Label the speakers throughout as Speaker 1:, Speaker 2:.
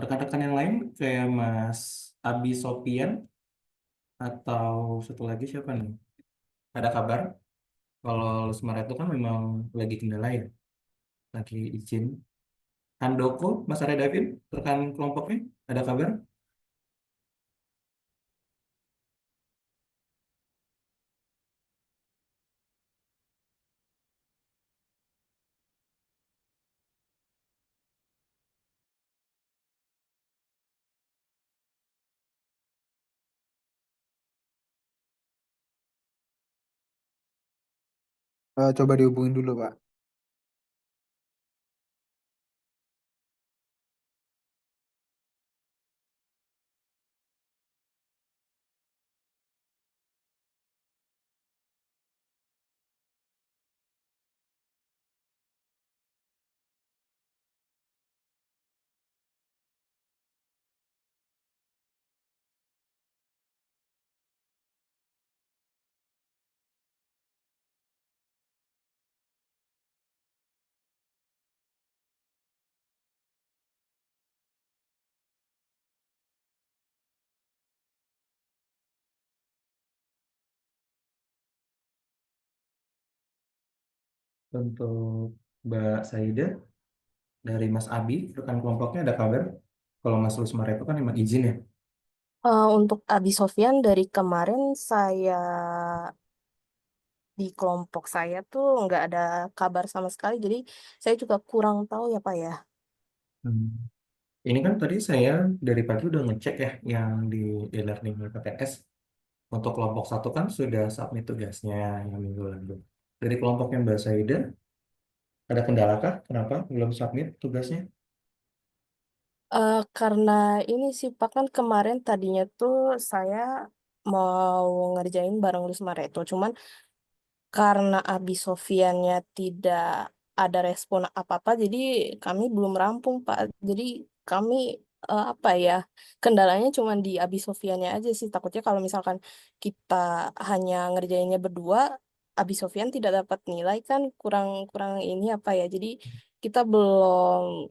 Speaker 1: rekan-rekan yang lain kayak Mas Abi Sopian atau satu lagi siapa nih? Ada kabar kalau Lusmara itu kan memang lagi kendala ya, lagi izin. Handoko, Mas Arya Davin, rekan kelompoknya, ada kabar?
Speaker 2: Coba dihubungin dulu, Pak.
Speaker 1: Untuk Mbak Saida, dari Mas Abi, rekan kelompoknya ada kabar kalau Mas Lusmara itu kan memang izin ya.
Speaker 3: Untuk Abi Sofyan dari kemarin saya di kelompok saya tuh nggak ada kabar sama sekali, jadi saya juga kurang tahu ya Pak ya.
Speaker 1: Hmm. Ini kan tadi saya dari pagi udah ngecek ya yang di e-learning PTS. Untuk kelompok satu kan sudah submit tugasnya yang minggu lalu. Dari kelompok yang Mbak Saida, ada kendala kah? Kenapa belum submit tugasnya?
Speaker 3: Karena ini sih Pak, kan kemarin tadinya tuh saya mau ngerjain bareng Luis Mareto, cuman karena Abi Sofyannya tidak ada respon apa-apa, jadi kami belum rampung Pak. Jadi kami apa ya, kendalanya cuma di Abi Sofyannya aja sih. Takutnya kalau misalkan kita hanya ngerjainnya berdua, Abi Sofyan tidak dapat nilai kan kurang kurang ini apa ya. Jadi kita belum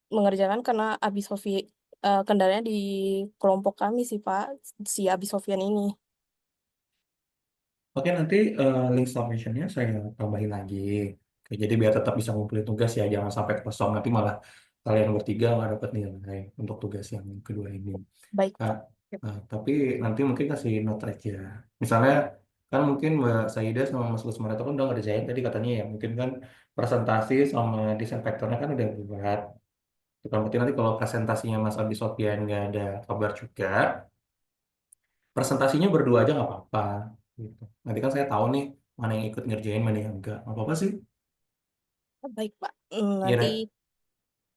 Speaker 3: mengerjakan karena Abi Sofi kendalanya di kelompok kami sih Pak, si Abi Sofyan ini.
Speaker 1: Oke, nanti link submissionnya saya tambahin lagi. Oke, jadi biar tetap bisa ngumpulin tugas ya, jangan sampai kosong. Nanti malah kalian bertiga nggak dapat nilai untuk tugas yang kedua ini.
Speaker 3: Baik
Speaker 1: Nah,
Speaker 3: Pak. Yep.
Speaker 1: tapi nanti mungkin kasih note aja. Misalnya kan mungkin Mbak Saida sama Mas Lusmara itu kan udah ngerjain tadi katanya ya. Mungkin kan presentasi sama desain vektornya kan udah buat. Bukan berarti nanti kalau presentasinya Mas Abi Sofyan nggak ada kabar juga, presentasinya berdua aja nggak apa-apa. Gitu. Nanti kan saya tahu nih mana yang ikut ngerjain, mana yang enggak. Nggak apa-apa sih.
Speaker 3: Baik Pak. Nanti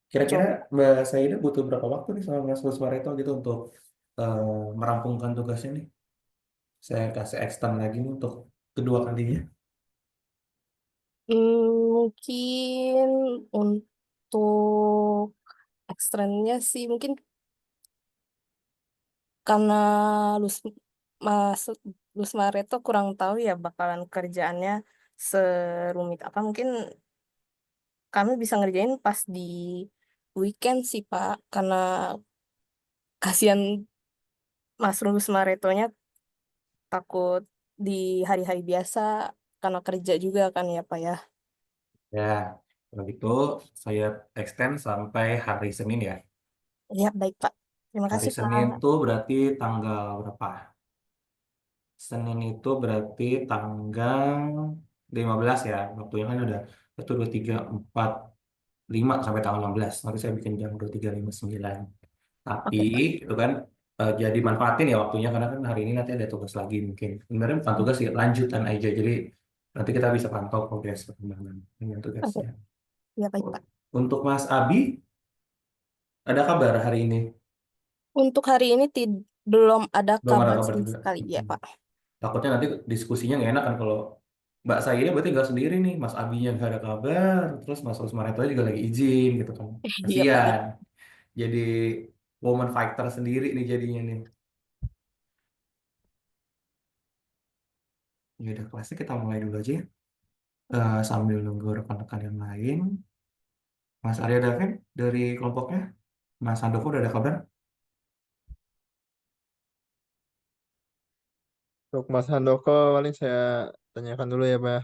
Speaker 1: Kira- Kira-kira
Speaker 3: coba.
Speaker 1: Mbak Saida butuh berapa waktu nih sama Mas Lusmara itu gitu untuk merampungkan tugasnya nih? Saya kasih extend lagi nih untuk kedua kalinya.
Speaker 3: Mungkin untuk eksternnya sih mungkin karena Lus Mas Lus Mareto kurang tahu ya bakalan kerjaannya serumit apa. Mungkin kami bisa ngerjain pas di weekend sih Pak, karena kasihan Mas Lus Maretonya takut di hari-hari biasa karena kerja juga kan ya Pak ya.
Speaker 1: Ya, kalau gitu saya extend sampai hari Senin ya.
Speaker 3: Ya baik Pak. Terima
Speaker 1: Hari
Speaker 3: kasih
Speaker 1: Senin
Speaker 3: Pak.
Speaker 1: tuh berarti tanggal berapa? Senin itu berarti tanggal 15 ya. Waktunya kan udah itu 23, 4, 5 sampai tanggal 16. Nanti saya bikin jam 23, 5, 9. Tapi
Speaker 3: Oke Pak.
Speaker 1: itu kan jadi manfaatin ya waktunya karena kan hari ini nanti ada tugas lagi mungkin. Sebenarnya bukan tugas sih, lanjutan aja. Jadi nanti kita bisa pantau progres perkembangan dengan
Speaker 3: Oke.
Speaker 1: tugasnya.
Speaker 3: Ya baik
Speaker 1: Oh,
Speaker 3: Pak.
Speaker 1: untuk Mas Abi, ada kabar hari ini?
Speaker 3: Untuk hari ini belum ada
Speaker 1: Belum ada
Speaker 3: kabar
Speaker 1: kabar
Speaker 3: sama
Speaker 1: juga.
Speaker 3: sekali ya Pak.
Speaker 1: Takutnya nanti diskusinya nggak enak kan kalau Mbak saya ini berarti nggak sendiri nih, Mas Abinya nggak ada kabar, terus Mas Usman itu juga lagi izin gitu kan.
Speaker 3: Iya Pak.
Speaker 1: Kasian. Jadi woman fighter sendiri nih jadinya nih. Ya udah kelasnya kita mulai dulu aja ya. Sambil nunggu rekan-rekan yang lain. Mas Arya Davin dari kelompoknya. Mas Handoko udah ada kabar?
Speaker 4: Untuk Mas Handoko paling saya tanyakan dulu ya Pak.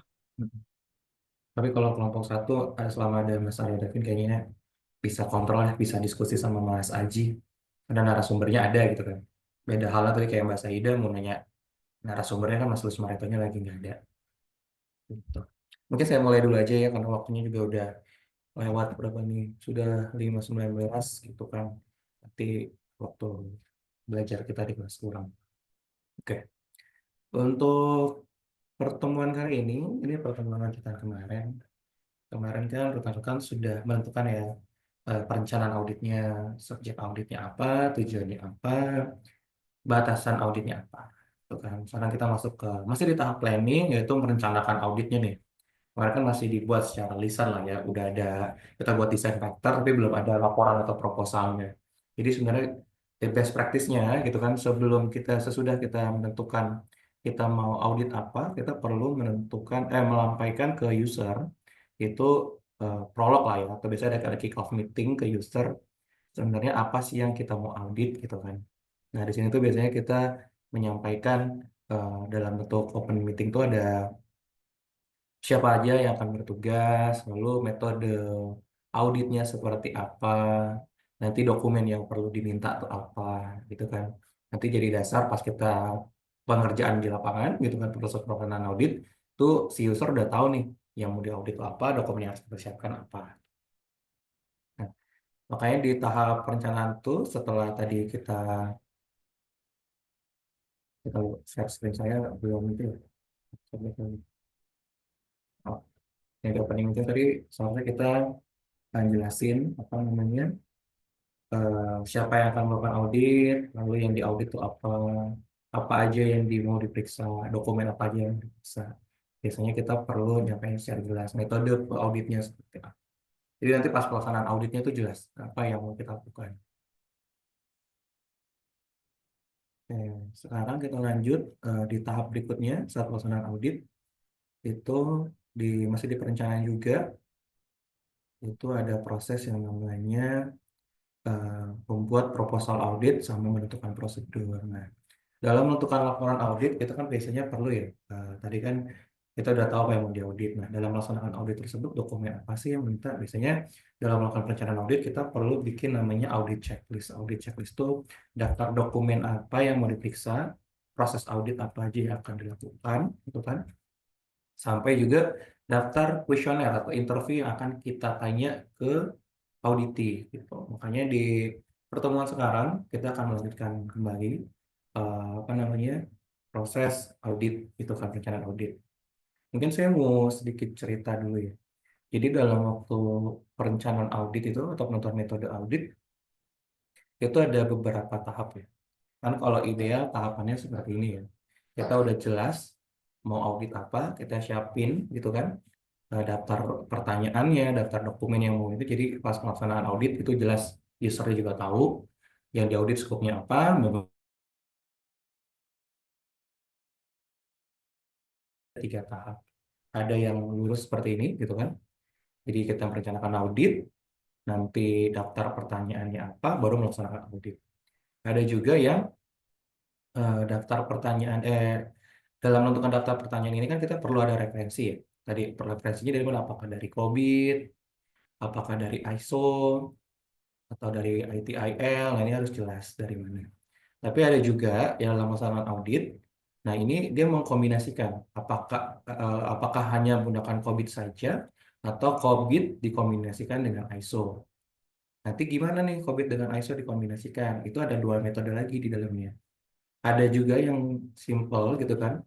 Speaker 1: Tapi kalau kelompok satu, selama ada Mas Arya Davin kayaknya bisa kontrol ya, bisa diskusi sama Mas Aji. Karena narasumbernya ada gitu kan. Beda halnya tadi kayak Mbak Saida mau nanya narasumbernya kan Mas Lus Maretonya lagi nggak ada. Gitu. Mungkin saya mulai dulu aja ya karena waktunya juga udah lewat berapa nih? Sudah 5:19 gitu kan. Nanti waktu belajar kita di kelas kurang. Oke. Untuk pertemuan kali ini pertemuan kita kemarin. Kemarin kan rekan-rekan sudah menentukan ya perencanaan auditnya, subjek auditnya apa, tujuannya apa, batasan auditnya apa. Tuh kan. Sekarang kita masuk ke masih di tahap planning yaitu merencanakan auditnya nih. Kemarin kan masih dibuat secara lisan lah ya, udah ada kita buat desain factor tapi belum ada laporan atau proposalnya. Jadi sebenarnya the best practice-nya gitu kan sesudah kita menentukan kita mau audit apa, kita perlu melampaikan ke user itu prolog lah ya atau biasanya ada kick off meeting ke user sebenarnya apa sih yang kita mau audit gitu kan. Nah, di sini tuh biasanya kita menyampaikan dalam bentuk open meeting tuh ada siapa aja yang akan bertugas, lalu metode auditnya seperti apa, nanti dokumen yang perlu diminta tuh apa, gitu kan. Nanti jadi dasar pas kita pengerjaan di lapangan, gitu kan, proses pelaksanaan audit, tuh si user udah tahu nih yang mau diaudit itu apa, dokumen yang harus dipersiapkan apa. Nah, makanya di tahap perencanaan tuh setelah tadi kita share screen saya belum itu ya. Coba saya- oh, yang di opening itu tadi soalnya kita jelasin apa namanya siapa yang akan melakukan audit, lalu yang diaudit itu apa, apa aja yang mau diperiksa, dokumen apa aja yang diperiksa. Biasanya kita perlu nyampaikan secara jelas metode auditnya seperti apa. Jadi nanti pas pelaksanaan auditnya itu jelas apa yang mau kita lakukan. Oke, sekarang kita lanjut di tahap berikutnya saat pelaksanaan audit itu masih di perencanaan juga itu ada proses yang namanya membuat proposal audit sama menentukan prosedur. Nah, dalam menentukan laporan audit, kita kan biasanya perlu ya, tadi kan kita udah tahu apa yang mau diaudit. Nah, dalam melaksanakan audit tersebut, dokumen apa sih yang minta? Biasanya dalam melakukan perencanaan audit, kita perlu bikin namanya audit checklist. Audit checklist itu daftar dokumen apa yang mau diperiksa, proses audit apa aja yang akan dilakukan, gitu kan? Sampai juga daftar kuesioner atau interview yang akan kita tanya ke auditi gitu. Makanya di pertemuan sekarang kita akan melanjutkan kembali apa namanya proses audit itu kan perencanaan audit. Mungkin saya mau sedikit cerita dulu ya. Jadi dalam waktu perencanaan audit itu atau penentuan metode audit itu ada beberapa tahap ya. Kan kalau ideal tahapannya seperti ini ya. Kita udah jelas mau audit apa, kita siapin gitu kan daftar pertanyaannya, daftar dokumen yang mau itu. Jadi pas pelaksanaan audit itu jelas usernya juga tahu yang diaudit skopnya apa, memang 3 tahap. Ada yang lurus seperti ini gitu kan. Jadi kita merencanakan audit, nanti daftar pertanyaannya apa, baru melaksanakan audit. Ada juga yang daftar pertanyaan dalam menentukan daftar pertanyaan ini kan kita perlu ada referensi ya. Tadi referensinya dari mana? Apakah dari COVID, apakah dari ISO, atau dari ITIL, nah ini harus jelas dari mana. Tapi ada juga yang dalam melaksanakan audit, nah ini dia mengkombinasikan apakah hanya menggunakan COVID saja atau COVID dikombinasikan dengan ISO. Nanti gimana nih COVID dengan ISO dikombinasikan? Itu ada 2 metode lagi di dalamnya. Ada juga yang simple gitu kan.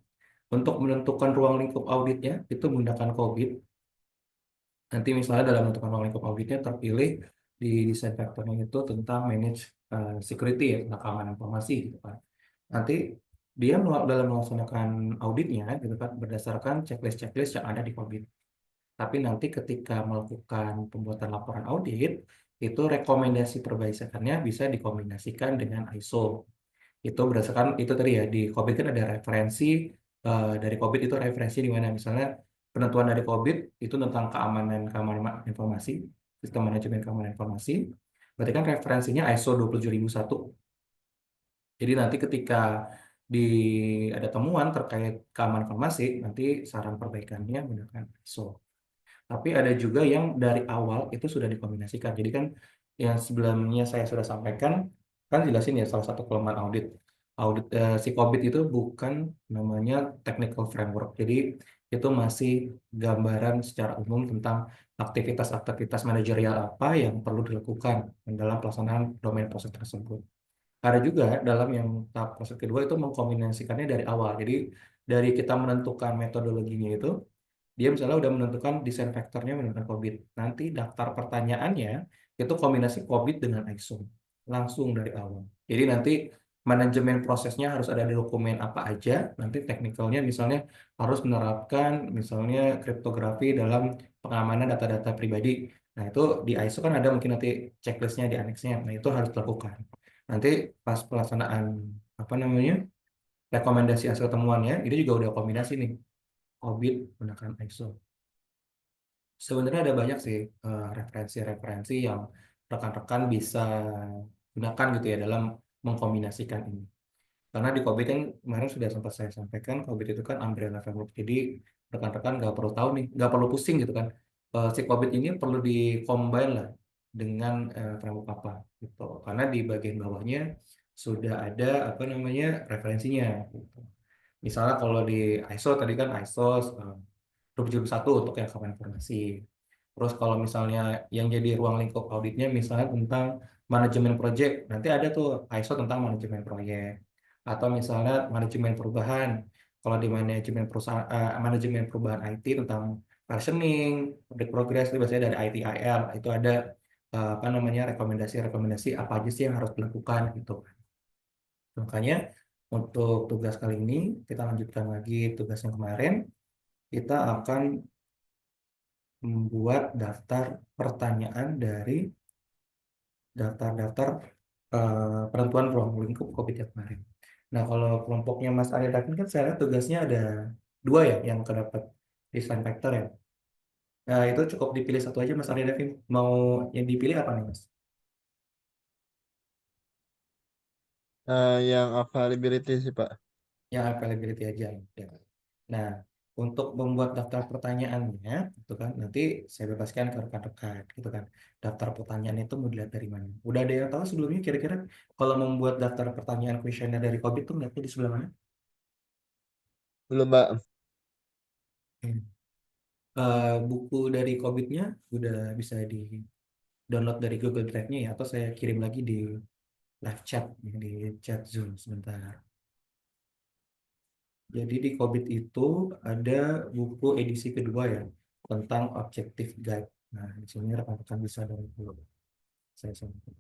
Speaker 1: Untuk menentukan ruang lingkup auditnya itu menggunakan COVID. Nanti misalnya dalam menentukan ruang lingkup auditnya terpilih di desain faktornya itu tentang manage security ya, tentang keamanan informasi gitu kan. Nanti dia dalam melaksanakan auditnya gitu kan berdasarkan checklist-checklist yang ada di COVID. Tapi nanti ketika melakukan pembuatan laporan audit itu rekomendasi perbaikannya bisa dikombinasikan dengan ISO. Itu berdasarkan itu tadi ya di COVID kan ada referensi dari COVID itu referensi di mana misalnya penentuan dari COVID itu tentang keamanan keamanan informasi, sistem manajemen keamanan informasi. Berarti kan referensinya ISO 27001. Jadi nanti ketika di ada temuan terkait keamanan farmasi, nanti saran perbaikannya menggunakan ISO. Tapi ada juga yang dari awal itu sudah dikombinasikan. Jadi kan yang sebelumnya saya sudah sampaikan, kan jelasin ya salah satu kelemahan audit. Audit si COVID itu bukan namanya technical framework. Jadi itu masih gambaran secara umum tentang aktivitas-aktivitas manajerial apa yang perlu dilakukan dalam pelaksanaan domain proses tersebut. Ada juga dalam yang tahap proses kedua itu mengkombinasikannya dari awal. Jadi dari kita menentukan metodologinya itu, dia misalnya udah menentukan desain vektornya menggunakan COVID. Nanti daftar pertanyaannya itu kombinasi COVID dengan ISO. Langsung dari awal. Jadi nanti manajemen prosesnya harus ada di dokumen apa aja. Nanti teknikalnya misalnya harus menerapkan misalnya kriptografi dalam pengamanan data-data pribadi. Nah itu di ISO kan ada mungkin nanti checklistnya di aneksnya. Nah itu harus dilakukan. Nanti pas pelaksanaan apa namanya rekomendasi hasil temuannya, itu juga udah kombinasi nih COVID menggunakan ISO. Sebenarnya ada banyak sih referensi-referensi yang rekan-rekan bisa gunakan gitu ya dalam mengkombinasikan ini. Karena di COVID kan kemarin sudah sempat saya sampaikan, COVID itu kan umbrella framework. Jadi rekan-rekan nggak perlu tahu nih, nggak perlu pusing gitu kan. Si COVID ini perlu di-combine lah dengan framework apa gitu. Karena di bagian bawahnya sudah ada apa namanya referensinya gitu. Misalnya kalau di ISO tadi kan ISO 2071 untuk yang keamanan informasi. Terus kalau misalnya yang jadi ruang lingkup auditnya misalnya tentang manajemen proyek, nanti ada tuh ISO tentang manajemen proyek. Atau misalnya manajemen perubahan. Kalau di manajemen perusahaan manajemen perubahan IT tentang versioning, update progress itu biasanya dari ITIL itu ada apa namanya rekomendasi-rekomendasi apa aja sih yang harus dilakukan gitu. Makanya untuk tugas kali ini kita lanjutkan lagi tugas yang kemarin, kita akan membuat daftar pertanyaan dari daftar-daftar penentuan ruang lingkup COVID yang kemarin. Nah, kalau kelompoknya Mas Arya Davin kan saya lihat tugasnya ada dua ya yang kedapat design factor ya. Nah, itu cukup dipilih satu aja Mas Arya Davin. Mau yang dipilih apa nih Mas?
Speaker 4: Yang availability sih Pak.
Speaker 1: Yang availability aja. Ya. Nah, untuk membuat daftar pertanyaannya, itu kan nanti saya bebaskan ke rekan-rekan, gitu kan. Daftar pertanyaan itu mau dilihat dari mana? Udah ada yang tahu sebelumnya kira-kira kalau membuat daftar pertanyaan kuesioner dari COVID itu ngeliatnya di sebelah mana?
Speaker 4: Belum Pak.
Speaker 1: Buku dari COVID-nya udah bisa di download dari Google Drive-nya ya, atau saya kirim lagi di live chat, ya, di chat Zoom sebentar. Jadi di COVID itu ada buku edisi kedua ya tentang objective guide. Nah, di sini rekan-rekan bisa download dulu. Saya sampaikan.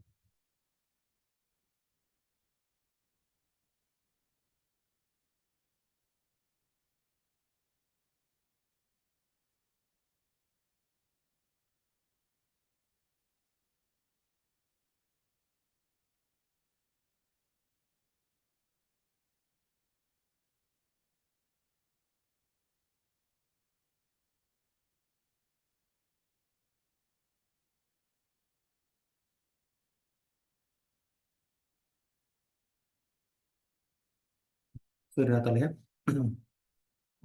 Speaker 1: Sudah terlihat?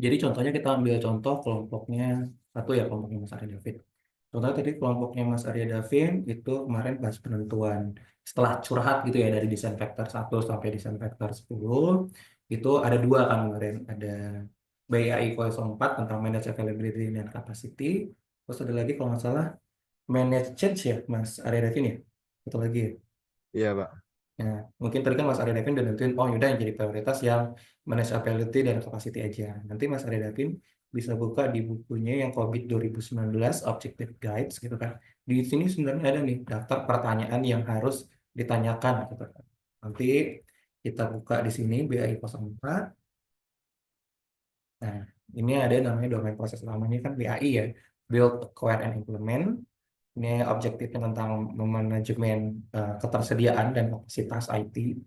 Speaker 1: Jadi contohnya kita ambil contoh kelompoknya satu ya kelompoknya Mas Arya David. Contohnya tadi kelompoknya Mas Arya David itu kemarin bahas penentuan setelah curhat gitu ya dari desain vektor 1 sampai desain vektor 10 itu ada dua kan kemarin ada BAI 04 tentang manage availability dan capacity, terus ada lagi kalau nggak salah manage change ya Mas Arya David ya, betul lagi ya.
Speaker 4: Iya Pak.
Speaker 1: Nah, mungkin tadi kan Mas Arya Davin udah nentuin, oh yaudah yang jadi prioritas yang manageability dan capacity aja. Nanti Mas Arya Davin bisa buka di bukunya yang COVID 2019 Objective Guides gitu kan. Di sini sebenarnya ada nih daftar pertanyaan yang harus ditanyakan gitu kan. Nanti kita buka di sini BAI 04. Nah, ini ada namanya domain proses utamanya kan BAI ya, Build, Acquire, and Implement. Ini objektifnya tentang manajemen ketersediaan dan kapasitas IT.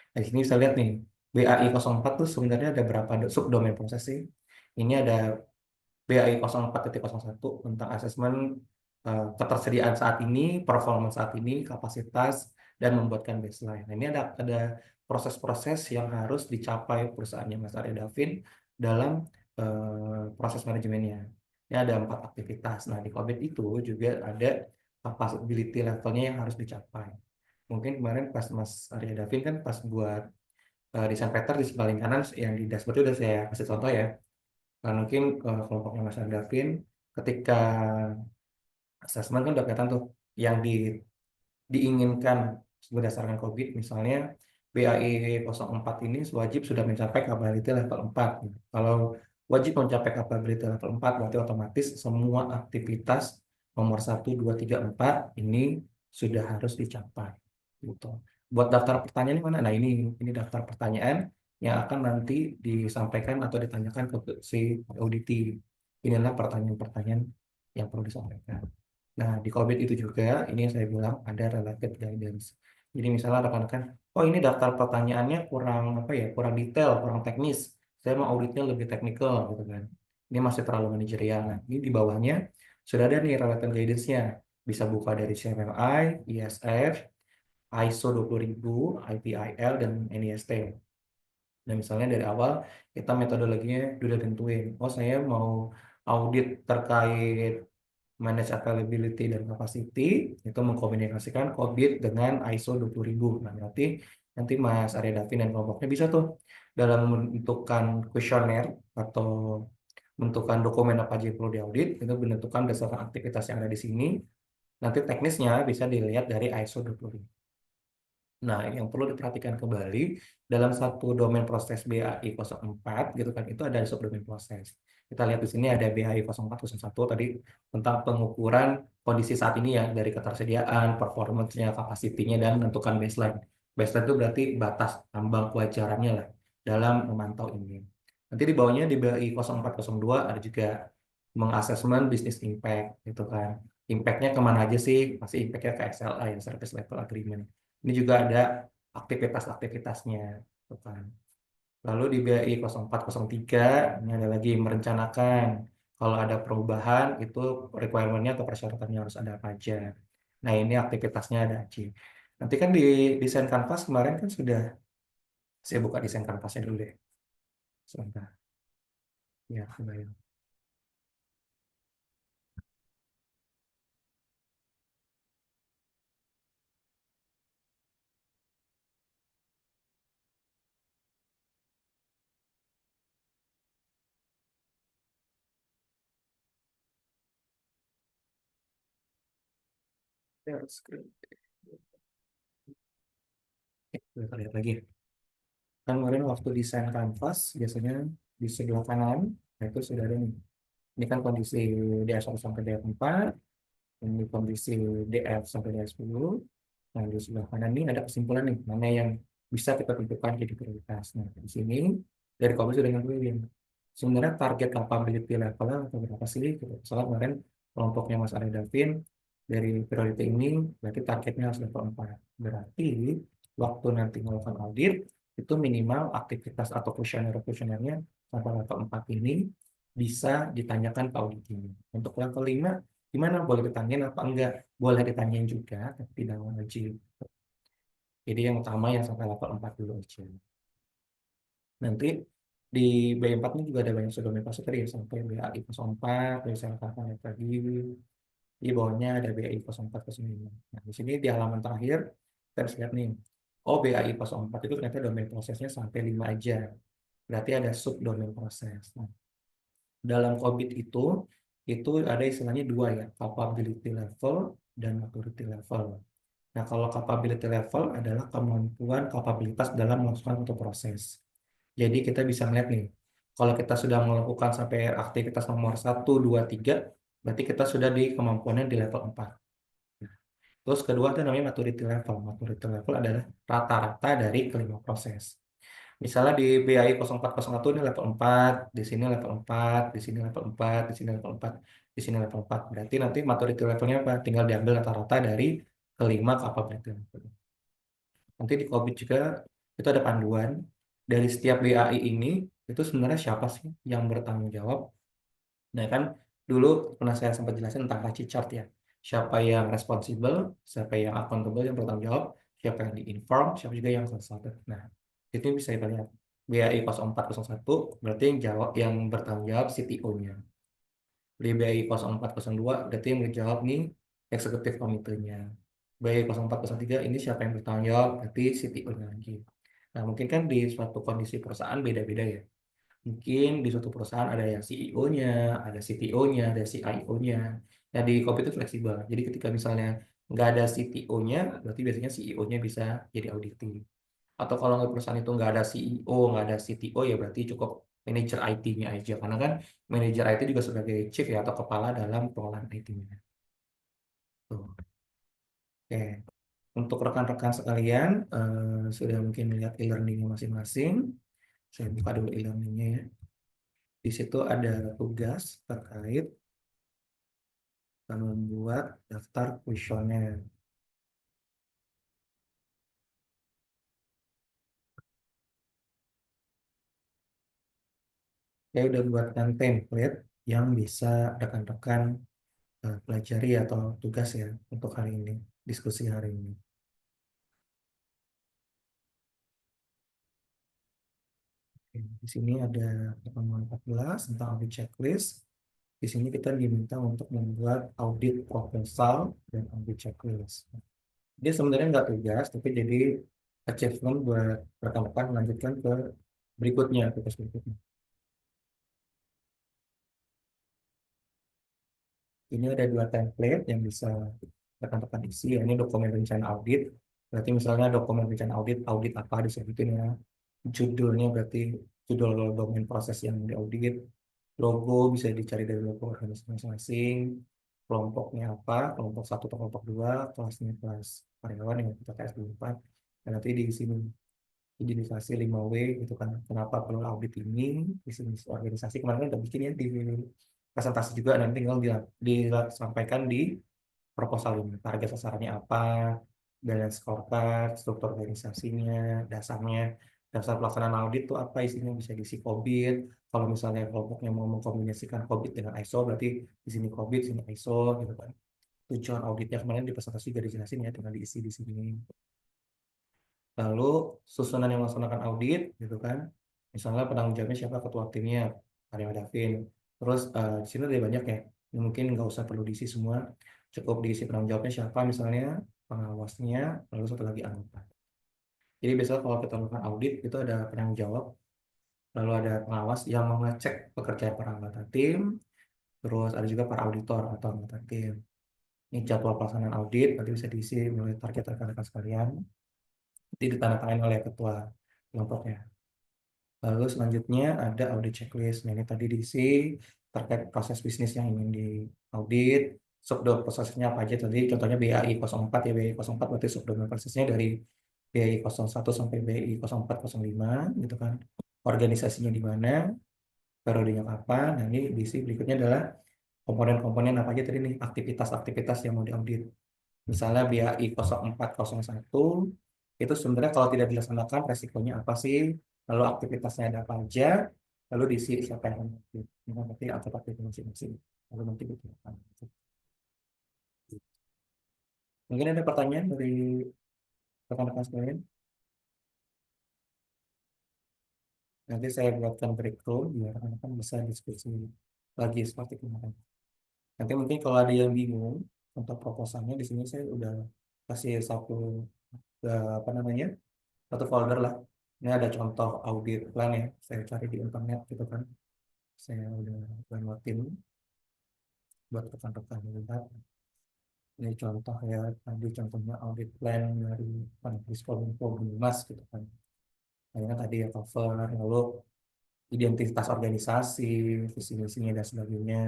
Speaker 1: Nah, di sini bisa lihat nih, BAI 04 tuh sebenarnya ada berapa subdomain proses sih? Ini ada BAI 04.01 tentang asesmen ketersediaan saat ini, performa saat ini, kapasitas, dan membuatkan baseline. Nah, ini ada proses-proses yang harus dicapai perusahaannya Mas Arya Davin dalam proses manajemennya. Ini ada 4 aktivitas. Nah, di COVID itu juga ada capability levelnya yang harus dicapai. Mungkin kemarin pas Mas Arya Davin kan pas buat desain pattern di paling kanan yang di dashboard itu udah saya kasih contoh ya. Nah, mungkin kelompoknya Mas Arya Davin ketika assessment kan udah kelihatan tuh yang diinginkan berdasarkan COVID, misalnya BAI 04 ini wajib sudah mencapai capability level 4. Kalau wajib mencapai capability level 4 berarti otomatis semua aktivitas nomor 1, 2, 3, 4 ini sudah harus dicapai. Gitu. Buat daftar pertanyaan mana? Nah, ini daftar pertanyaan yang akan nanti disampaikan atau ditanyakan ke si auditi. Inilah pertanyaan-pertanyaan yang perlu disampaikan. Nah, di COVID itu juga, ini yang saya bilang ada related guidance. Jadi misalnya rekan-rekan, oh ini daftar pertanyaannya kurang detail, kurang teknis. Saya mau auditnya lebih teknikal gitu kan. Ini masih terlalu manajerial. Nah, ini di bawahnya sudah ada nih related guidance-nya. Bisa buka dari CMMI, ISF, ISO 20000, IPIL, dan NIST. Dan misalnya dari awal kita metodologinya sudah tentuin. Oh, saya mau audit terkait manage availability dan capacity, itu mengkomunikasikan COVID dengan ISO 20000. Nah, berarti nanti Mas Arya Davin dan kelompoknya bisa tuh dalam menentukan kuesioner atau menentukan dokumen apa aja yang perlu diaudit, itu menentukan berdasarkan aktivitas yang ada di sini. Nanti teknisnya bisa dilihat dari ISO 20000. Nah, yang perlu diperhatikan kembali dalam satu domain proses BAI 04 gitu kan, itu ada subdomain proses. Kita lihat di sini ada BAI 0401 tadi tentang pengukuran kondisi saat ini ya, dari ketersediaan, performance-nya, kapasitinya, dan menentukan baseline. Baseline itu berarti batas ambang kewajarannya lah dalam memantau ini. Nanti di bawahnya di BAI 0402 ada juga mengasesmen business impact gitu kan. Impact-nya kemana aja sih? Pasti impact-nya ke SLA ya, Service Level Agreement. Ini juga ada aktivitas-aktivitasnya, gitu kan. Lalu di BAI 0403 ini ada lagi merencanakan kalau ada perubahan itu requirement-nya atau persyaratannya harus ada apa aja. Nah, ini aktivitasnya ada aja. Nanti kan di desain kanvas kemarin kan sudah saya buka desain kanvasnya dulu deh. Sebentar. Ya, kebayang. Ya, screen. Kita lihat lagi. Kan kemarin waktu desain kanvas biasanya di sebelah kanan, nah itu sudah ada nih. Ini kan kondisi DS1 sampai DS4, ini kondisi DF sampai DS10. Nah, di sebelah kanan ini ada kesimpulan nih, mana yang bisa kita tentukan jadi prioritas. Nah, di sini dari kami sudah nentuin. Sebenarnya target capability levelnya atau berapa sih? Gitu. Soalnya kemarin kelompoknya Mas Arya Davin dari priority ini berarti targetnya harus level 4. Berarti waktu nanti melakukan audit itu minimal aktivitas atau kuesionernya sampai level 4 ini bisa ditanyakan ke audit ini. Untuk level 5 gimana? Boleh ditanyain apa enggak? Boleh ditanyain juga, tapi tidak wajib. Jadi yang utama yang sampai level 4 dulu aja. Nanti di B4 ini juga ada banyak subdomain proses tadi ya, sampai BAI 04, misalnya kakak tadi. Di bawahnya ada BAI 04, 09. Nah, di sini di halaman terakhir, kita bisa lihat nih. Oh, BAI 04 itu ternyata domain prosesnya sampai 5 aja. Berarti ada subdomain proses. Nah, dalam COVID itu ada istilahnya dua ya, capability level dan maturity level. Nah, kalau capability level adalah kemampuan kapabilitas dalam melakukan suatu proses. Jadi kita bisa melihat nih, kalau kita sudah melakukan sampai aktivitas nomor 1, 2, 3, berarti kita sudah di kemampuannya di level 4. Terus kedua itu namanya maturity level. Maturity level adalah rata-rata dari kelima proses. Misalnya di BAI 0401 ini level 4, di sini level 4, di sini level 4, di sini level 4, di sini level 4. Berarti nanti maturity levelnya apa? Tinggal diambil rata-rata dari kelima capability level. Nanti di COVID juga itu ada panduan dari setiap BAI ini itu sebenarnya siapa sih yang bertanggung jawab. Nah kan dulu pernah saya sempat jelasin tentang Raci chart ya. siapa yang responsibel, siapa yang accountable, yang bertanggung jawab, siapa yang di-inform, siapa juga yang consulted. Nah, itu bisa kita lihat. BAI 0401 berarti yang jawab, yang bertanggung jawab CTO-nya. Di BAI 0402 berarti yang menjawab nih eksekutif komitenya. BAI 0403 ini siapa yang bertanggung jawab, berarti CTO-nya lagi. Nah, mungkin kan di suatu kondisi perusahaan beda-beda ya. Mungkin di suatu perusahaan ada yang CEO-nya, ada CTO-nya, ada CIO-nya. Nah, di Kopi itu fleksibel. Jadi ketika misalnya nggak ada CTO-nya, berarti biasanya CEO-nya bisa jadi auditing. Atau kalau nggak perusahaan itu nggak ada CEO, nggak ada CTO, ya berarti cukup manajer IT-nya aja. Karena kan manajer IT juga sebagai chief ya, atau kepala dalam pengelolaan IT-nya. Tuh. Oke. Untuk rekan-rekan sekalian, sudah mungkin melihat e-learning-nya masing-masing. Saya buka dulu e-learning-nya ya. Di situ ada tugas terkait membuat daftar kuesioner. Saya udah buatkan template yang bisa rekan-rekan pelajari atau tugas ya untuk hari ini, diskusi hari ini. Oke, di sini ada pertemuan 14 tentang audit checklist. Di sini kita diminta untuk membuat audit proposal dan audit checklist. Dia sebenarnya nggak tugas, tapi jadi achievement buat rekan-rekan melanjutkan ke berikutnya, tugas berikutnya. Ini ada dua template yang bisa rekan-rekan isi. Ini dokumen rencana audit. Berarti misalnya dokumen rencana audit, audit apa disebutin ya. Judulnya berarti judul dokumen proses yang diaudit. Logo bisa dicari dari logo organisasi masing-masing. Kelompoknya apa, kelompok satu atau kelompok dua, kelasnya kelas karyawan yang kita KS4. Dan nanti di sini identifikasi 5W gitu kan. Kenapa perlu audit ini, visi misi organisasi. Kemarin kan udah bikin ya di presentasi juga, nanti tinggal disampaikan di proposal ini. Target sasarannya apa, balance scorecard, struktur organisasinya, dasarnya, dasar pelaksanaan audit itu apa, isinya bisa diisi COVID. Kalau misalnya kelompoknya mau mengkombinasikan COVID dengan ISO, berarti di sini COVID, sini ISO gitu kan. Tujuan auditnya kemarin di presentasi juga dijelasin ya, tinggal diisi di sini. Lalu susunan yang melaksanakan audit gitu kan. Misalnya penanggung jawabnya siapa, ketua timnya, Arya Davin. Terus di sini ada banyak ya. Mungkin nggak usah perlu diisi semua. Cukup diisi penanggung jawabnya siapa, misalnya pengawasnya, lalu satu lagi anggota. Jadi biasanya kalau kita melakukan audit itu ada penanggung jawab, lalu ada pengawas yang mengecek pekerjaan para anggota tim, terus ada juga para auditor atau anggota tim. Ini jadwal pelaksanaan audit nanti bisa diisi mulai target rekan-rekan sekalian, nanti ditandatangani oleh ketua kelompoknya. Lalu selanjutnya ada audit checklist. Nah, ini tadi diisi terkait proses bisnis yang ingin diaudit, subdomain prosesnya apa aja tadi. Contohnya BAI 04 ya, BAI 04 berarti subdomain prosesnya dari BAI 01 sampai BAI 0405 gitu kan. Organisasinya di mana, periodenya kapan. Nah, ini diisi berikutnya adalah komponen-komponen apa aja tadi nih, aktivitas-aktivitas yang mau diaudit. Misalnya BAI 0401 itu sebenarnya kalau tidak dilaksanakan resikonya apa sih? Lalu aktivitasnya ada apa aja? Lalu diisi siapa yang nanti anggota tim masing-masing. Lalu nanti ditentukan. Mungkin ada pertanyaan dari rekan-rekan sekalian. Nanti saya buatkan breakthrough biar rekan-rekan bisa diskusi lagi seperti kemarin. Nanti mungkin kalau ada yang bingung untuk proposalnya, di sini saya udah kasih satu apa namanya, satu folder lah. Ini ada contoh audit plan ya. Saya cari di internet gitu kan. Saya udah downloadin buat rekan-rekan lihat. Ini contoh ya. Tadi contohnya audit plan dari Kominfo Mas gitu kan. Nah, tadi ya cover, lalu identitas organisasi, visi misinya dan sebagainya.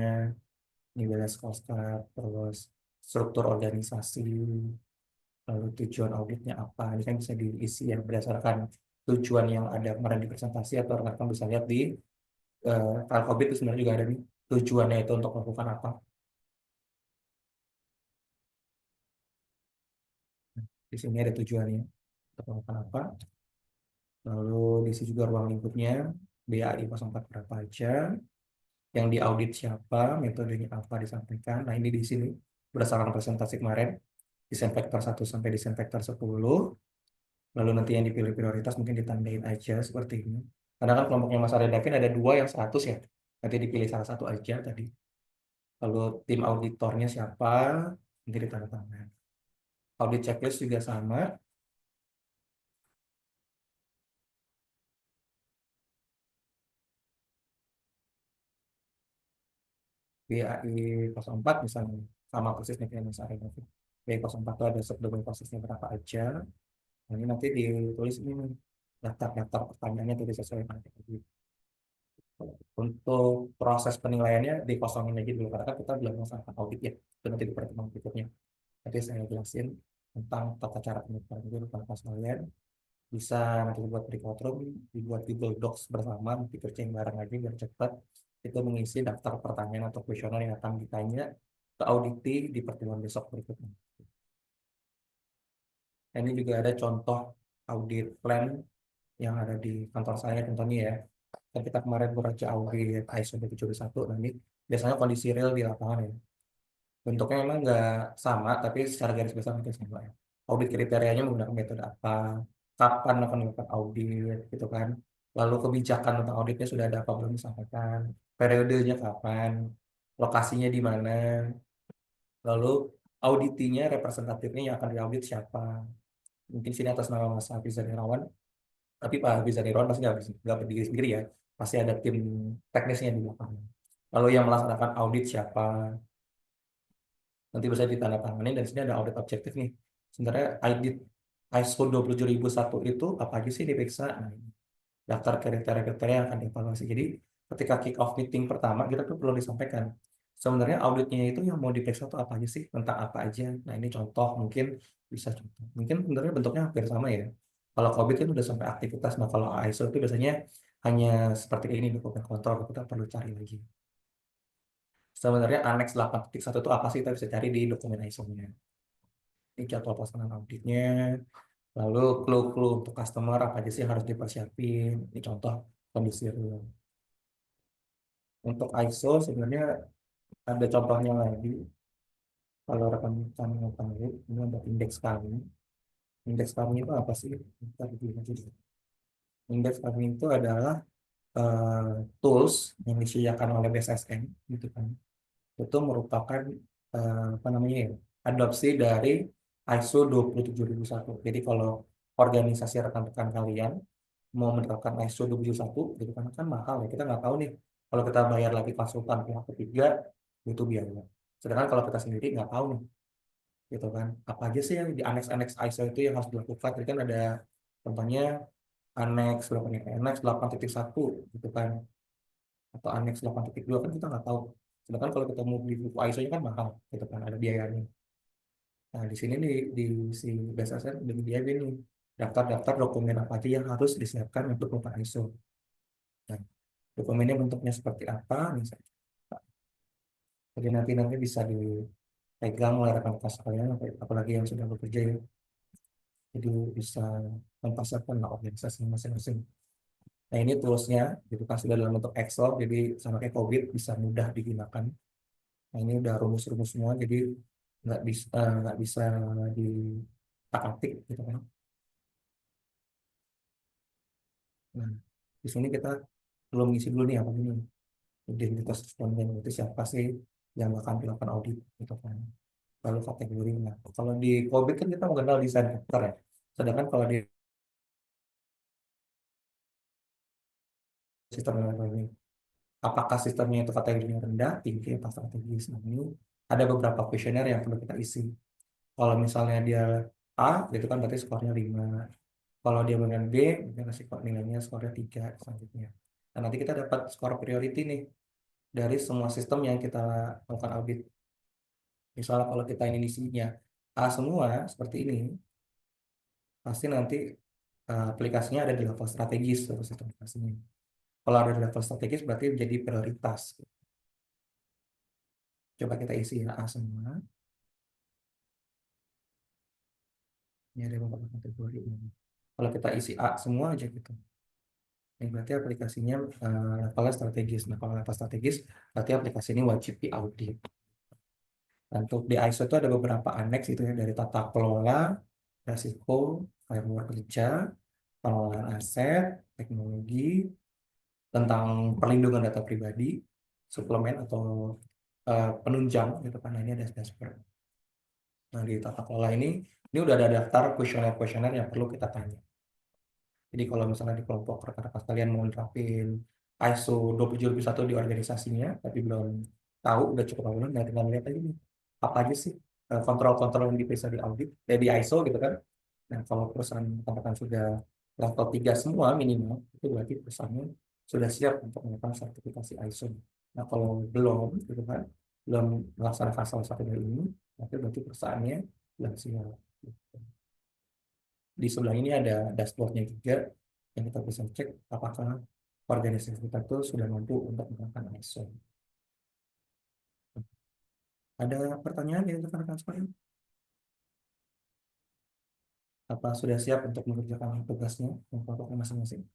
Speaker 1: Ini balance scorecard, terus struktur organisasi, lalu tujuan auditnya apa. Ini kan bisa diisi ya berdasarkan tujuan yang ada kemarin di presentasi, atau rekan-rekan bisa lihat di file COVID itu sebenarnya juga ada nih tujuannya itu untuk melakukan apa. Di sini ada tujuannya untuk melakukan apa. Lalu di sini juga ruang lingkupnya, BAI 04 berapa aja, yang diaudit siapa, metodenya apa disampaikan. Nah, ini di sini berdasarkan presentasi kemarin, disinfektor 1 sampai disinfektor 10, lalu nanti yang dipilih prioritas mungkin ditandain aja seperti ini. Karena kan kelompoknya Mas Arya Davin ada 2 yang 100 ya, nanti dipilih salah satu aja tadi. Lalu tim auditornya siapa, nanti ditanda tangan. Audit checklist juga sama. BAI 04 misalnya, sama persisnya kayak Mas Arya Davin. BAI 04 itu ada subdomain prosesnya berapa aja. Nah, ini nanti ditulis ini nih, daftar-daftar pertanyaannya tuh disesuaikan tadi. Untuk proses penilaiannya dikosongin lagi dulu karena kan kita belum melaksanakan audit ya. Itu nanti di pertemuan berikutnya. Nanti saya jelasin tentang tata cara penilaian itu tentang pas kalian bisa nanti buat breakout room, dibuat Google Docs bersama, nanti kerjain bareng lagi biar cepat. Itu mengisi daftar pertanyaan atau kuesioner yang akan ditanya ke auditi di pertemuan besok berikutnya. Nah, ini juga ada contoh audit plan yang ada di kantor saya contohnya ya. Kan kita kemarin bekerja audit ISO 27001, nah ini biasanya kondisi real di lapangan ya. Bentuknya memang nggak sama, tapi secara garis besar mungkin sama ya. Audit kriterianya menggunakan metode apa, kapan akan dilakukan audit, gitu kan. Lalu kebijakan tentang auditnya sudah ada apa belum disampaikan, periodenya kapan, lokasinya di mana, lalu auditinya representatifnya yang akan diaudit siapa. Mungkin sini atas nama Mas Hafiz Zanirawan, tapi Pak Hafiz Zanirawan pasti nggak berdiri sendiri ya, pasti ada tim teknisnya di belakang. Lalu yang melaksanakan audit siapa, nanti bisa ditandatangani dan sini ada audit objektif nih. Sebenarnya audit ISO 27001 itu apa aja sih diperiksa? Nah, ini daftar kriteria-kriteria yang akan dievaluasi. Jadi ketika kick off meeting pertama kita tuh perlu disampaikan sebenarnya auditnya itu yang mau diperiksa tuh apa aja sih, tentang apa aja. Nah, ini contoh mungkin bisa contoh. Mungkin sebenarnya bentuknya hampir sama ya. Kalau COVID kan udah sampai aktivitas, nah kalau ISO itu biasanya hanya seperti ini dokumen kontrol, kita perlu cari lagi. Sebenarnya annex 8.1 itu apa sih, kita bisa cari di dokumen ISO-nya. Ini jadwal pelaksanaan auditnya, lalu clue-clue untuk customer apa aja sih yang harus dipersiapin. Ini contoh kondisi real. Untuk ISO sebenarnya ada contohnya lagi. Kalau rekan-rekan mau tahu, ini ada indeks kami. Indeks kami itu apa sih? Kita bikin aja dulu. Indeks kami itu adalah eh, tools yang disediakan oleh BSSN, gitu kan. Itu merupakan apa namanya ya, adopsi dari ISO 27001. Jadi kalau organisasi rekan-rekan kalian mau menerapkan ISO 27001 gitu kan mahal ya, kita nggak tahu nih kalau kita bayar lagi konsultan pihak ketiga itu biaya. Sedangkan kalau kita sendiri nggak tahu nih gitu kan apa aja sih yang di aneks-aneks ISO itu yang harus dilakukan. Jadi kan ada contohnya aneks berapa nih, aneks 8.1 gitu kan, atau aneks 8.2 kan kita nggak tahu. Sedangkan kalau kita mau beli buku ISO-nya kan mahal, gitu kan, ada biayanya. Nah, di sini di si BSSN udah menyediakan nih daftar-daftar dokumen apa aja yang harus disiapkan untuk buku ISO. Nah, dokumennya bentuknya seperti apa, misalnya. Jadi nanti bisa dipegang oleh rekan-rekan sekalian, apalagi yang sudah bekerja ya. Jadi bisa mempersiapkan lah organisasi masing-masing. Nah, ini toolsnya, gitu kan, sudah dalam bentuk Excel, jadi sama kayak COVID bisa mudah digunakan. Nah, ini udah rumus-rumus semua, jadi nggak bisa ditak-atik gitu kan. Nah, di sini kita belum ngisi dulu nih apa ini identitas responden itu siapa sih yang akan dilakukan audit gitu kan. Lalu kategorinya. Kalau di COVID kan kita mengenal desain dokter ya. Sedangkan kalau di sistem ini, apakah sistemnya itu kategorinya rendah, tinggi, atau strategis? Nah, ini ada beberapa kuesioner yang perlu kita isi. Kalau misalnya dia A, itu kan berarti skornya 5. Kalau dia dengan B, mungkin skor nilainya skornya 3 selanjutnya. Nah, nanti kita dapat skor priority nih dari semua sistem yang kita lakukan audit. Misalnya kalau kita ini isinya A semua seperti ini, pasti nanti aplikasinya ada di level strategis atau sistem aplikasinya. Kalau ada di level strategis berarti menjadi prioritas. Coba kita isi ya A semua. Ini ada beberapa kategori. Kalau kita isi A semua aja gitu. Ini berarti aplikasinya levelnya strategis. Nah, kalau level strategis, berarti aplikasi ini wajib diaudit. Dan untuk di ISO itu ada beberapa aneks itu ya, dari tata kelola, resiko, framework kerja, pengelolaan aset, teknologi, tentang perlindungan data pribadi, suplemen atau penunjang gitu kan. Nah, ini ada dashboard. Nah, di tata kelola ini udah ada daftar kuesioner-kuesioner yang perlu kita tanya. Jadi kalau misalnya di kelompok rekan-rekan kalian mau nerapin ISO 27001 di organisasinya, tapi belum tahu, udah cukup awal, nah tinggal lihat aja nih, apa aja sih kontrol-kontrol yang diperiksa di audit, di ISO gitu kan. Nah, kalau perusahaan rekan-rekan sudah level 3 semua minimal, itu berarti perusahaannya sudah siap untuk melakukan sertifikasi ISO. Nah, kalau belum, gitu kan, belum melaksanakan salah satu dari ini, berarti perusahaannya belum siap. Di sebelah ini ada dashboardnya juga yang kita bisa cek apakah organisasi kita tuh sudah mampu untuk melakukan ISO. Ada pertanyaan dari rekan-rekan sekalian? Apa sudah siap untuk mengerjakan tugasnya yang kelompoknya masing-masing?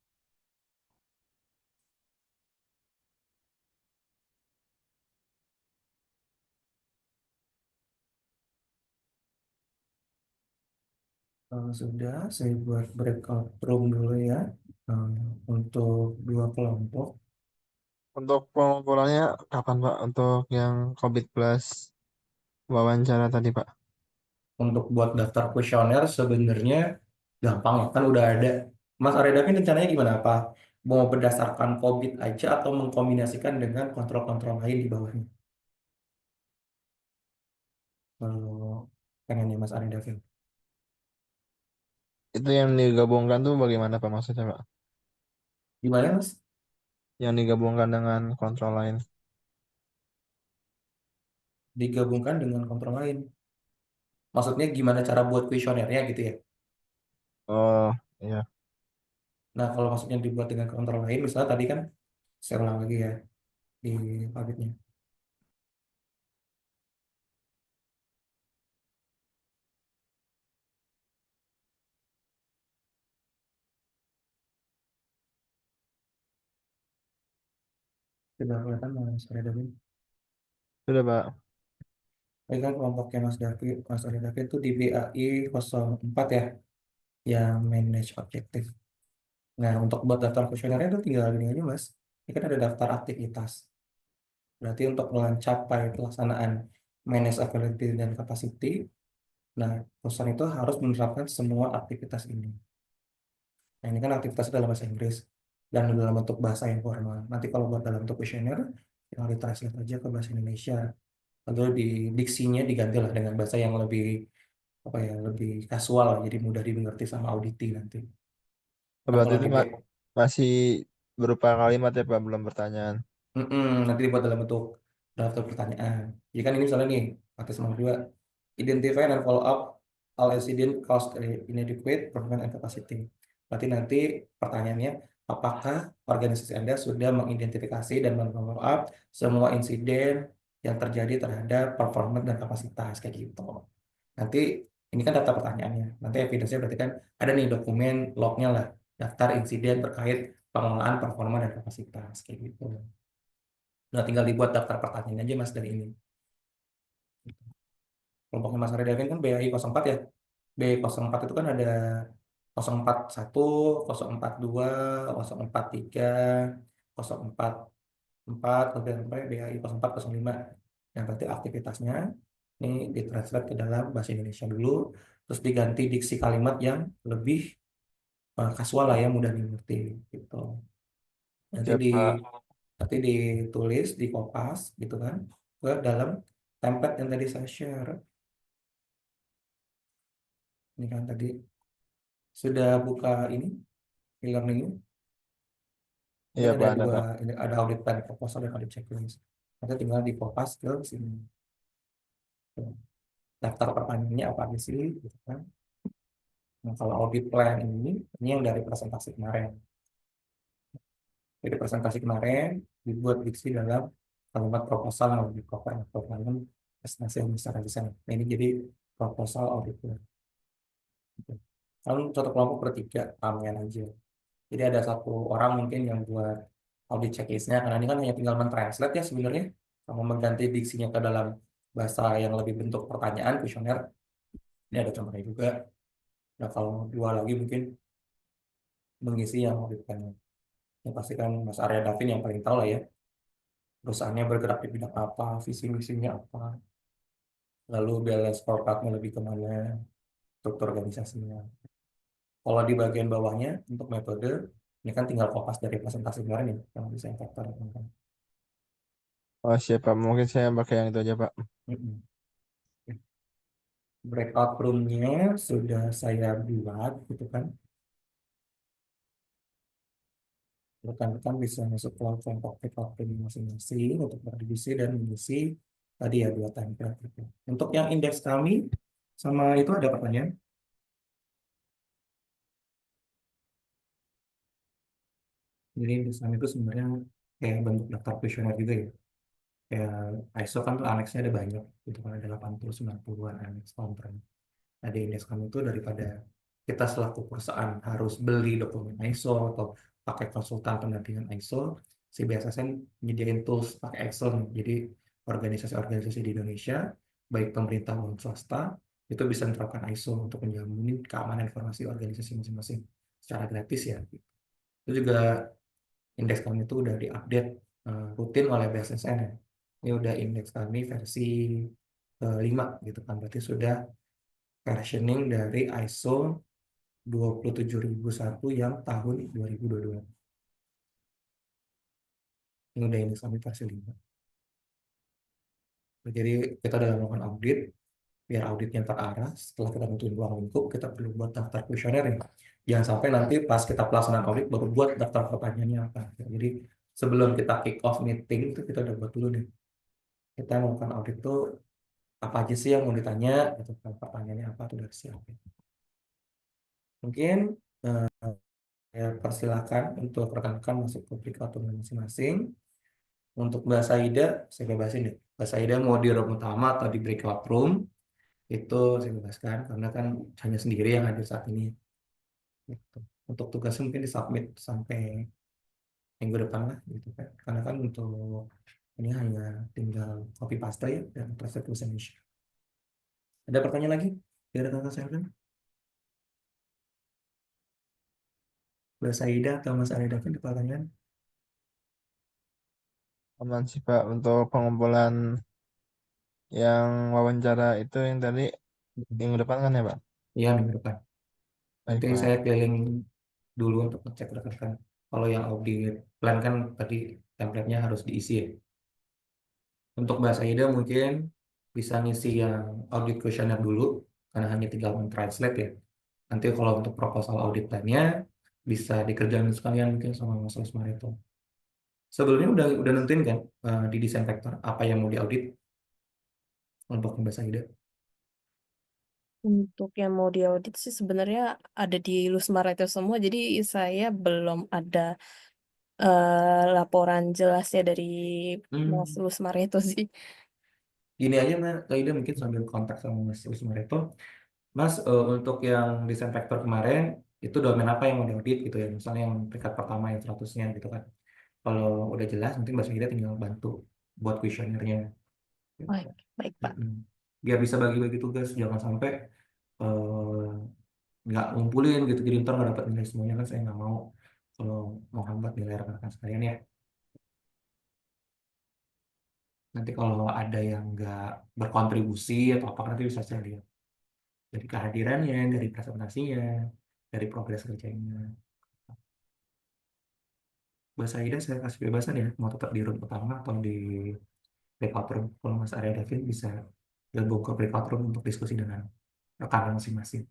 Speaker 1: Kalau sudah, saya buat breakout room dulu ya. Eh, untuk 2 kelompok.
Speaker 4: Untuk pengumpulannya kapan Pak? Untuk yang COVID plus wawancara tadi Pak.
Speaker 1: Untuk buat daftar kuesioner sebenarnya gampang ya, kan udah ada. Mas Arya Davin rencananya gimana? Apa mau berdasarkan COVID aja atau mengkombinasikan dengan kontrol-kontrol lain di bawahnya? Kalau pengennya Mas Arya Davin.
Speaker 4: Itu yang digabungkan tuh bagaimana Pak maksudnya Pak?
Speaker 1: Gimana Mas?
Speaker 4: Yang digabungkan dengan kontrol lain.
Speaker 1: Digabungkan dengan kontrol lain. Maksudnya gimana cara buat kuesionernya gitu ya?
Speaker 4: Oh iya.
Speaker 1: Nah, kalau maksudnya dibuat dengan kontrol lain, misalnya tadi kan, saya ulang lagi ya, di publiknya. Sudah kelihatan Mas Arya Davin.
Speaker 4: Sudah Pak.
Speaker 1: Ini kan kelompoknya Mas Arya Davin itu di BAI 04 ya, yang manage objektif. Nah, untuk buat daftar kuesionernya itu tinggal ini aja Mas. Ini kan ada daftar aktivitas. Berarti untuk mencapai pelaksanaan manage availability dan capacity, nah perusahaan itu harus menerapkan semua aktivitas ini. Nah, ini kan aktivitas dalam bahasa Inggris dan dalam bentuk bahasa yang formal. Nanti kalau buat dalam bentuk kuesioner, tinggal ditranslate aja ke bahasa Indonesia. Lalu di diksinya diganti lah dengan bahasa yang lebih apa ya, lebih kasual, jadi mudah dimengerti sama auditi nanti. Nah,
Speaker 4: Berarti
Speaker 1: kalau
Speaker 4: itu
Speaker 1: di
Speaker 4: masih berupa kalimat ya Pak, belum pertanyaan.
Speaker 1: Nanti dibuat dalam bentuk daftar pertanyaan. Jadi kan ini misalnya nih, pakai semua dua, identify and follow up all incident caused inadequate performance and capacity. Berarti nanti pertanyaannya, apakah organisasi Anda sudah mengidentifikasi dan follow up semua insiden yang terjadi terhadap performance dan kapasitas kayak gitu. Nanti ini kan daftar pertanyaannya. Nanti evidence-nya berarti kan ada nih dokumen lognya lah, daftar insiden terkait pengelolaan performa dan kapasitas kayak gitu. Nah, tinggal dibuat daftar pertanyaan aja Mas dari ini. Kelompoknya Mas Arya Davin kan BAI 04 ya. BAI 04 itu kan ada 041, 042, 043, 044, sampai BAI 04, 05. Yang berarti aktivitasnya ini ditranslate ke dalam bahasa Indonesia dulu, terus diganti diksi kalimat yang lebih kasual lah ya, mudah dimengerti gitu. Nanti
Speaker 4: Siap
Speaker 1: di
Speaker 4: Pak.
Speaker 1: nanti ditulis di kopas gitu kan ke dalam template yang tadi saya share. Ini kan tadi sudah buka ini e-learning ini. Ini
Speaker 4: Iya
Speaker 1: kan
Speaker 4: Pak,
Speaker 1: ada
Speaker 4: ada
Speaker 1: dua,
Speaker 4: Pak.
Speaker 1: ini ada audit plan proposal dan audit checklist. Nanti tinggal di kopas ke sini. Daftar pertanyaannya apa aja sih gitu kan. Nah, kalau audit plan ini yang dari presentasi kemarin. Dari presentasi kemarin dibuat diksi dalam kalimat proposal yang lebih proper atau dalam presentasi yang besar di sana. Nah, ini jadi proposal audit plan. Kan satu kelompok bertiga, ramean aja. Jadi ada satu orang mungkin yang buat audit checklistnya, karena ini kan hanya tinggal mentranslate ya sebenarnya, sama mengganti diksinya ke dalam bahasa yang lebih bentuk pertanyaan, kuesioner, ini ada contohnya juga. Nah, kalau dua lagi mungkin mengisi yang lebih banyak. Yang pasti kan Mas Arya Davin yang paling tahu lah ya, perusahaannya bergerak di bidang apa, visi misinya apa, lalu balance scorecard-nya lebih kemana, struktur organisasinya. Kalau di bagian bawahnya untuk metode, ini kan tinggal kopas dari presentasi kemarin ya, yang bisa faktor.
Speaker 4: Oh siapa? Mungkin saya pakai yang itu aja Pak.
Speaker 1: Breakout room-nya sudah saya buat, gitu kan. Rekan-rekan bisa masuk ke kelompok breakout room masing-masing untuk berdiskusi dan mengisi tadi ya 2 template gitu. Untuk yang indeks kami sama itu ada pertanyaan. Jadi indeks kami itu sebenarnya kayak bentuk daftar kuesioner juga ya. Kayak ISO kan tuh anexnya ada banyak, gitu kan ada 80-90-an aneks komponen. Nah, di indeks kami itu daripada kita selaku perusahaan harus beli dokumen ISO atau pakai konsultan pendampingan ISO, si BSSN nyediain tools pakai Excel nih. Jadi organisasi-organisasi di Indonesia, baik pemerintah maupun swasta, itu bisa menerapkan ISO untuk menjamin keamanan informasi organisasi masing-masing secara gratis ya. Itu juga indeks kami itu udah diupdate rutin oleh BSSN ya. Ini udah indeks kami versi 5 gitu kan, berarti sudah versioning dari ISO 27001 yang tahun 2022. Ini udah indeks kami versi 5. Jadi kita udah melakukan audit, biar auditnya terarah. Setelah kita tentuin ruang lingkup, kita perlu buat daftar kuesioner ya. Jangan sampai nanti pas kita pelaksanaan audit baru buat daftar pertanyaannya apa. Jadi sebelum kita kick off meeting itu kita udah buat dulu nih. Kita melakukan audit tuh apa aja sih yang mau ditanya, gitu kan, pertanyaannya apa tuh udah siap. Mungkin ya persilakan untuk rekan-rekan masuk ke aplikasi masing-masing. Untuk bahasa Ida, saya bebasin deh. Bahasa Ida mau di room utama atau di breakout room, itu saya bebaskan karena kan hanya sendiri yang hadir saat ini. Gitu. Untuk tugasnya mungkin disubmit sampai minggu depan lah, gitu kan. Karena kan untuk ini hanya tinggal copy paste ya dan translate bahasa Indonesia. Ada pertanyaan lagi? Dari kakak saya kan? Bahasa Ida atau Mas Arya Davin ada pertanyaan?
Speaker 4: Aman sih Pak untuk pengumpulan yang wawancara itu yang tadi minggu depan kan ya Pak?
Speaker 1: Iya, minggu depan.
Speaker 4: Baik
Speaker 1: Nanti
Speaker 4: Pak.
Speaker 1: saya keliling dulu untuk ngecek rekan-rekan. Kalau yang audit plan kan tadi template-nya harus diisi ya. Untuk bahasa Ida mungkin bisa ngisi yang audit questionnaire dulu, karena hanya tinggal men-translate ya. Nanti kalau untuk proposal audit plan-nya bisa dikerjain sekalian mungkin sama Mas Rusmareto. Sebelumnya udah nentuin kan di desain vektor apa yang mau diaudit untuk bahasa Ida.
Speaker 3: Untuk yang mau diaudit sih sebenarnya ada di Lusmar itu semua, jadi saya belum ada laporan jelasnya dari Mas
Speaker 1: Hmm.
Speaker 3: Lusmar itu sih.
Speaker 1: Gini aja Mas Ida mungkin sambil kontak sama Mas Rusmareto. Mas, untuk yang desain vektor kemarin, itu domain apa yang mau diaudit gitu ya? Misalnya yang peringkat pertama yang 100-nya gitu kan. Kalau udah jelas, nanti Mbak Sugita tinggal bantu buat kuesionernya. Gitu.
Speaker 3: Baik, baik Pak.
Speaker 1: Mm-mm. Biar bisa bagi-bagi tugas, jangan sampai eh, nggak ngumpulin gitu. Jadi ntar nggak dapat nilai semuanya kan saya nggak mau kalau mau hambat nilai rekan-rekan sekalian ya. Nanti kalau ada yang nggak berkontribusi atau apa nanti bisa saya lihat dari kehadirannya, dari presentasinya, dari progres kerjanya. Bahasa Ida saya kasih bebasan ya, mau tetap di room utama atau di breakout room. Kalau Mas Arya Davin bisa gabung ke breakout room untuk diskusi dengan rekan masing-masing.